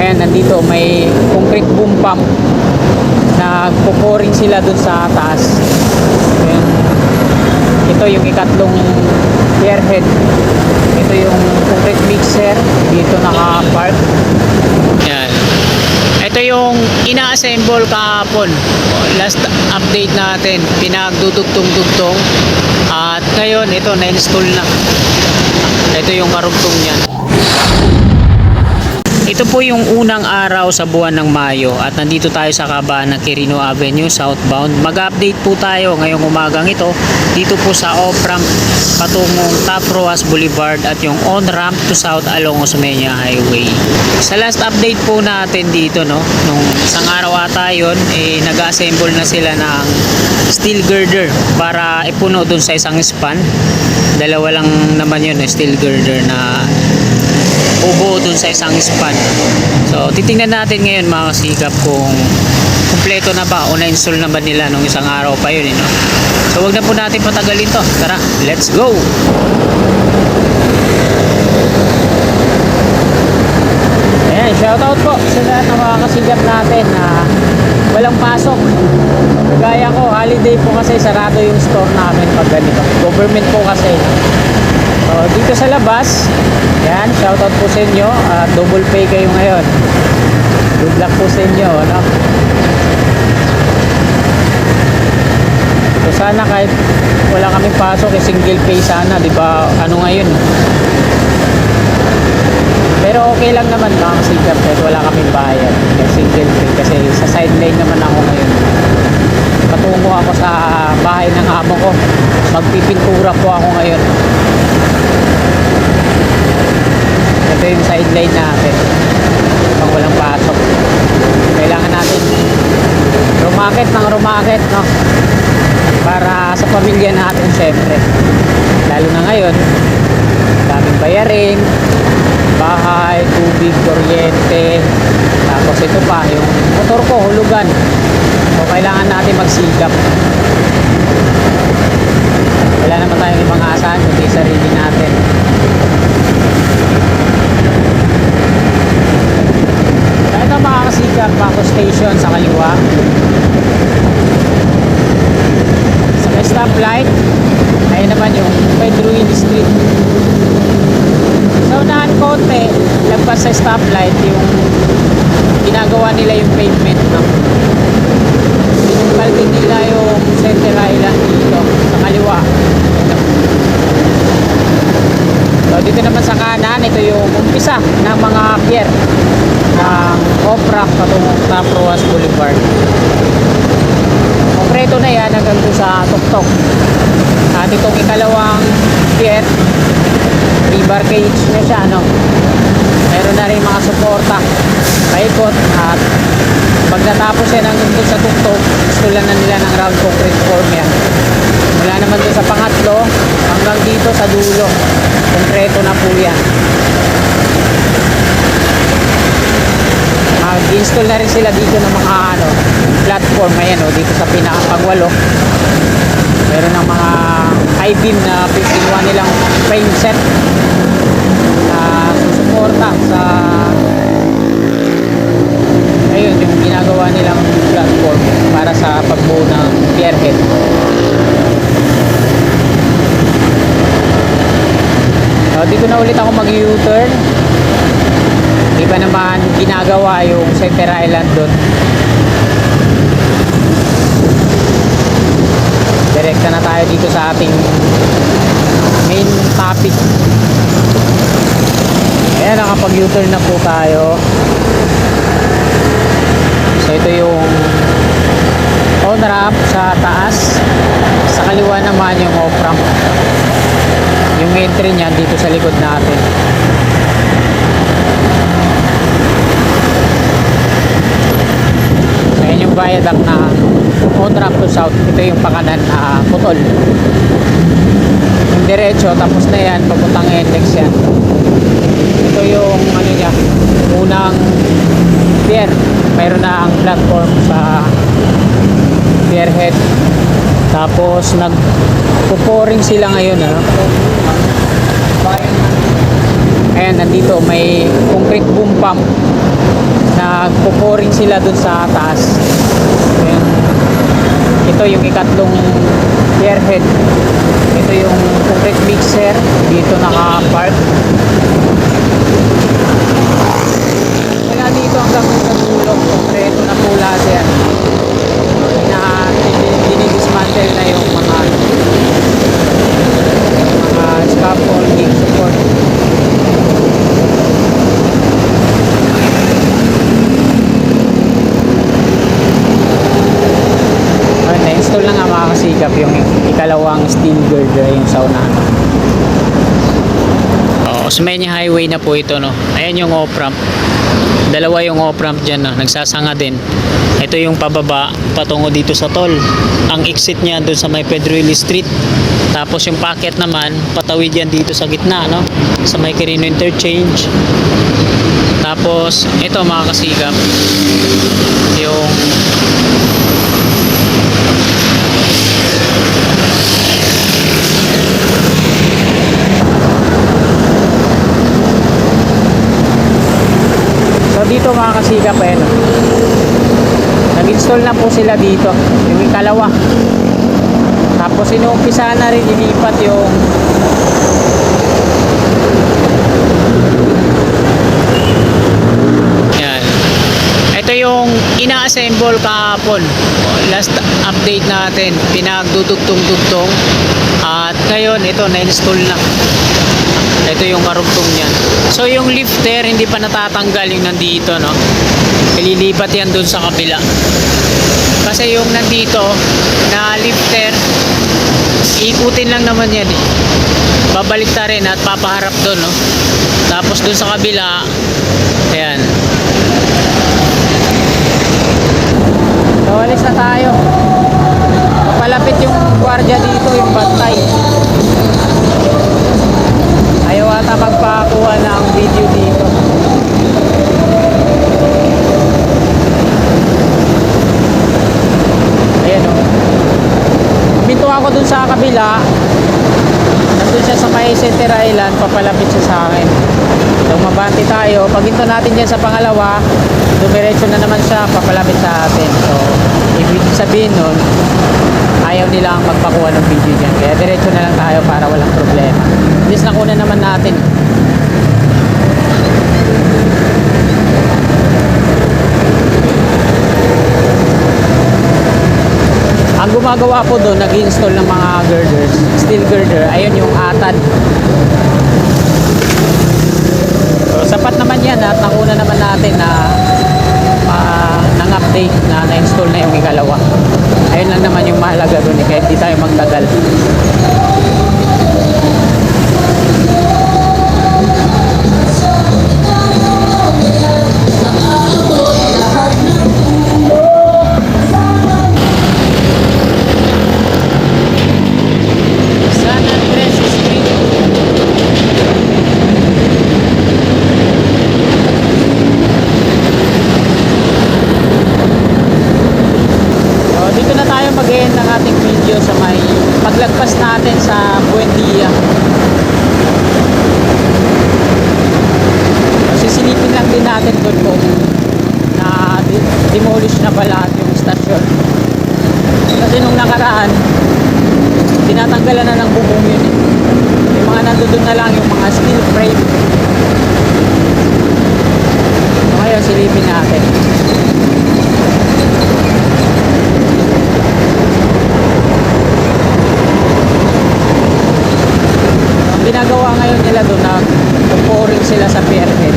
Ayan, nandito may concrete boom pump. Nagpo-pouring sila dun sa taas. Ayan. Ito yung ikatlong pier head. Ito yung concrete mixer. Dito naka-park. Ayan. Ito yung ina-assemble kahapon. Last update natin, pinagdudugtong-dugtong. At ngayon, ito na-install na. Ito yung karugtong niyan. Ito po yung unang araw sa buwan ng Mayo at nandito tayo sa kabaan ng Quirino Avenue southbound. Mag-update po tayo ngayong umagang ito dito po sa off-ramp patungong Top Roas Boulevard at yung on-ramp to south along Osmeña Highway. Sa last update po natin dito, no, nung isang araw ata yun, nag-assemble na sila ng steel girder para ipuno dun sa isang span. Dalawa lang naman yun, steel girder na bubuo dun sa isang span. So titingnan natin ngayon mga kasikap kung kumpleto na ba o na-install na ba nila nung isang araw pa yun, no? So wag na po natin patagalin to. Tara, let's go! Ayan, shoutout po sa lahat ng mga kasikap natin na walang pasok. Gaya ko, holiday po kasi sarado yung store namin pag ganito. Government po kasi. So, dito sa labas, yan, shoutout po sa inyo. Double pay kayo ngayon. Good luck po sa inyo, no? So, sana kahit wala kaming pasok, single pay sana, di ba? Ano ngayon? Pero okay lang naman mga kasikap kahit wala kaming bayad. Single pay kasi sa sideline naman ako ngayon. Patungo ako sa bahay ng amo ko. Magpipintura po ako ngayon. Ito yung sideline natin pag walang pasok. Kailangan natin rumakit, no? Para sa pamilya natin syempre. Lalo na ngayon, daming bayarin, bahay, tubig, kuryente. Tapos ito pa, yung motor ko hulugan. So kailangan natin magsikap. Wala naman tayong ibang asahan kundi sarili natin. Ito mga kasikap, Paco Station sa kaliwa. Sa may stoplight, ayun naman yung Pedruin Street. Sa unahan konti, lagpas sa stoplight, yung ginagawa nila yung pavement, no? Pinupal din nila yung Center Island dito sa kaliwa. So dito naman sa kanan, ito yung umpisa ng mga pier ng off-ramp patungong Top Roas Boulevard. Konkreto na yan hanggang sa tuktok. At itong ikalawang pier, debarkage na siya, no? Meron na rin mga suporta paikot at pag natapos yan hanggang dun sa tuktok, istulan na nila ng round concrete form yan. Mula naman dun sa pangatlo hanggang dito sa dulo, konkreto na po yan. Mag-install na rin sila dito ng mga platform. Ayan, dito sa pinakapagwalo meron ng mga I-beam na pinuha nilang frame set na susuporta sa ayun, yung ginagawa nilang platform para sa pagbuo ng pier head. So, dito na ulit ako mag-U-turn. Di ba naman ginagawa yung Center Island doon? Direkta na tayo dito sa ating main topic. Ayan, nakapag-U-turn na po tayo. So ito yung on-ramp sa taas. Sa kaliwa naman yung off-ramp. Yung entry niya dito sa likod natin. Ayan yung viaduct na on-ramp to south. Ito yung pakanan na putol. Yung diretso, tapos na yan, papuntang NLEX yan. Ito yung ano niya, unang pier. Mayroon na ang platform sa pier head. Tapos nagpo-pouring sila ngayon, ano? Ayan, nandito may concrete boom pump nagpo-pouring sila dun sa taas. Ayan. Ito yung ikatlong gearhead. Ito yung concrete mixer. Dito naka-park. Kaya dito hanggang sa dulo, kompleto na po lahat yan. Dinidismantle na yung mga scaffolding support. Na-install na nga mga kasikap yung ikalawang steel girder yung sa unahan. Osmeña Highway na po ito, no. Ayan yung off-ramp. Dalawa yung off-ramp dyan, no. Nagsasanga din. Ito yung pababa patungo dito sa toll. Ang exit niya doon sa may Pedro Hill Street. Tapos yung packet naman patawid yan dito sa gitna, no, sa may Quirino Interchange. Tapos ito mga kasikap, yung so dito mga kasikap, no, nag-install na po sila dito yung ikalawa. Tapos inuumpisa na rin ilipat yung yan. Ito yung ina-assemble kahapon. Last update natin, pinagdudugtong-dugtong. At ngayon ito na-install na. Ito yung karugtong niyan. So yung lifter hindi pa natatanggal yung nandito, no. Ililipat yan dun sa kabila. Kasi yung nandito na lifter, ikutin lang naman yan eh. Babalik ta rin at papaharap dun, no. Tapos dun sa kabila, ayan. So alis na tayo. Papalapit yung gwardiya dito, yung bantay. Ayaw ata magpakuha ng video dito. Ayan, o. Minto ako dun sa kabila. Nandun siya sa may Center Island. Papalapit siya sa akin. So mabanti tayo. Pag hinto natin dyan sa pangalawa, dumiretso na naman siya, papalapit sa atin. So ibig sabihin nun, ayaw nilang magpakuha ng video dyan. Kaya diretso na lang tayo para walang problema. At least nakuha naman natin. Ang gumagawa po doon, nag-install ng mga girders, steel girder, ayun yung atad. So sapat naman yan at nakuna naman natin na nang-update na na-install na yung ikalawa. Ayun lang naman yung mahalaga doon, kaya hindi tayo magtagal. Mag-end ng ating video sa may paglagpas natin sa Buendia. Sisilipin lang din natin doon po na demolish na pala yung stasyon. Kasi nung nakaraan, tinatanggalan na ng bubong yun eh. Yung mga nandoon na lang yung mga steel frame. So ngayon silipin natin. Ginagawa ngayon nila doon na pouring sila sa pierhead.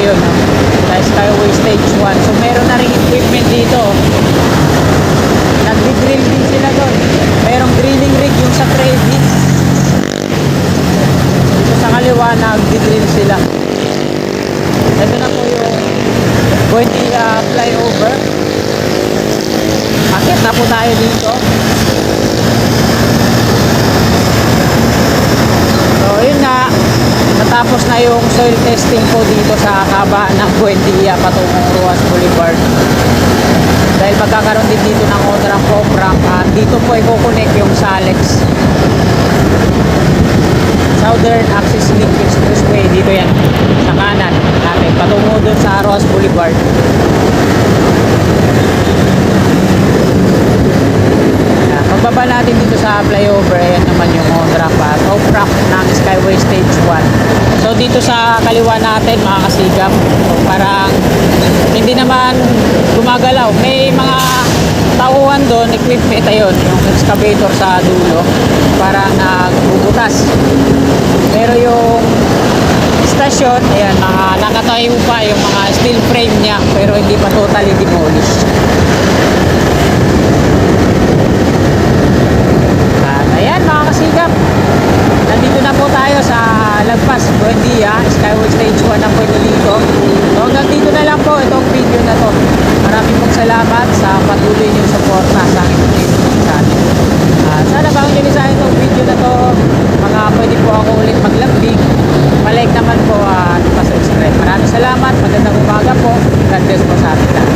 ayun, no? Sa Skyway Stage 1. So meron na rin equipment dito. Nagdi-drill din sila doon. Merong drilling rig yung sa Trevi. Dito sa kaliwa, nagdi-drill sila. Ito na po yung Buendia flyover. Akit na po tayo dito. So yun na, natapos na yung soil testing po dito sa kabaan ng Buendia patungong Ruas Boulevard. Dahil magkakaroon din dito ng on-ramp off-ramp at dito po i-connect yung Salex Southern Access Link Expressway. Dito yan sa kanan natin patungo dun sa Ruas Boulevard. Pagbaba natin dito sa flyover, ayan naman yung on-ramp at off-ramp ng Skyway Stage 1. So dito sa kaliwa natin mga kasigap, so parang hindi naman gumagalaw. May mga tauhan doon, equipment, ayun, yung excavator sa dulo, parang nagbubutas. Pero yung station, ayan, mga nakatayo pa yung mga steel frame niya, pero hindi pa totally demolished. Ayan mga kasigap, nandito na po tayo sa Lagpas, Buendia, Skyway Stage 1 na po ito dito. So hanggang dito na lang po itong video na to. Maraming pong salamat sa patuloy niyong suporta sa aking video sa atin. Sana bang nilisahin itong video na to, mga pwede po ako ulit maglambing, palike naman po at pa-subscribe. Maraming salamat, magandang umaga po, God bless po sa atin lahat.